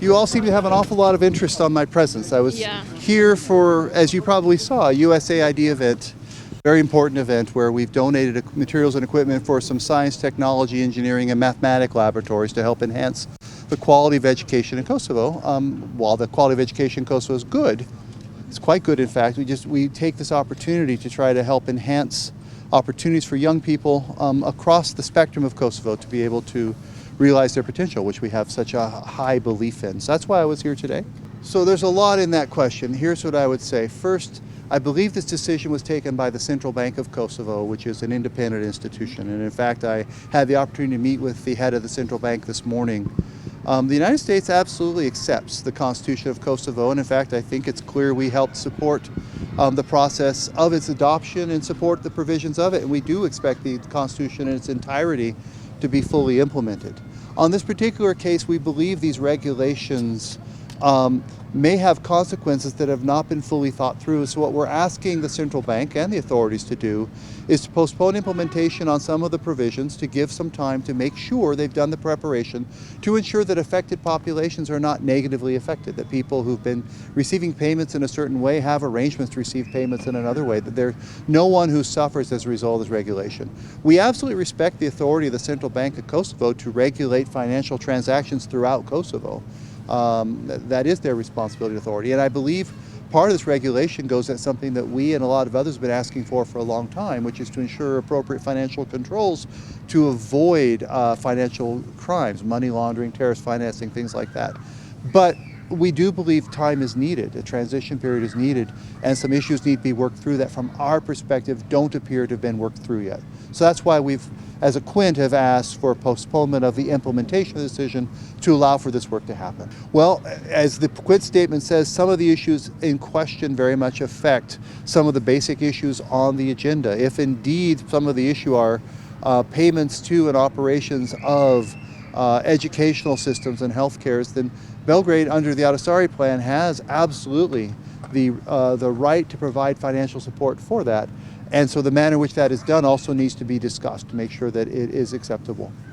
You all seem to have an awful lot of interest on my presence. I was here for, as you probably saw, a USAID event, very important event where we've donated materials and equipment for some science, technology, engineering, and mathematics laboratories to help enhance the quality of education in Kosovo. While the quality of education in Kosovo is good, it's quite good in fact, we take this opportunity to try to help enhance opportunities for young people across the spectrum of Kosovo to be able to realize their potential, which we have such a high belief in. So that's why I was here today. So there's a lot in that question. Here's what I would say. First, I believe this decision was taken by the Central Bank of Kosovo, which is an independent institution. And in fact, I had the opportunity to meet with the head of the Central Bank this morning. The United States absolutely accepts the Constitution of Kosovo, and in fact, I think it's clear we helped support the process of its adoption and support the provisions of it, and we do expect the Constitution in its entirety to be fully implemented. On this particular case, we believe these regulations may have consequences that have not been fully thought through. So what we're asking the central bank and the authorities to do is to postpone implementation on some of the provisions, to give some time to make sure they've done the preparation to ensure that affected populations are not negatively affected, that people who've been receiving payments in a certain way have arrangements to receive payments in another way, that there's no one who suffers as a result of this regulation. We absolutely respect the authority of the Central Bank of Kosovo to regulate financial transactions throughout Kosovo. That is their responsibility and authority, and I believe part of this regulation goes at something that we and a lot of others have been asking for a long time, which is to ensure appropriate financial controls to avoid financial crimes, money laundering, terrorist financing, things like that. But we do believe time is needed, a transition period is needed, and some issues need to be worked through that from our perspective don't appear to have been worked through yet. So that's why we've, as a Quint, have asked for postponement of the implementation of the decision to allow for this work to happen. Well, as the Quint statement says, some of the issues in question very much affect some of the basic issues on the agenda. If indeed some of the issue are payments to and operations of educational systems and healthcare, then Belgrade, under the Ambasadori plan, has absolutely the right to provide financial support for that. And so the manner in which that is done also needs to be discussed to make sure that it is acceptable.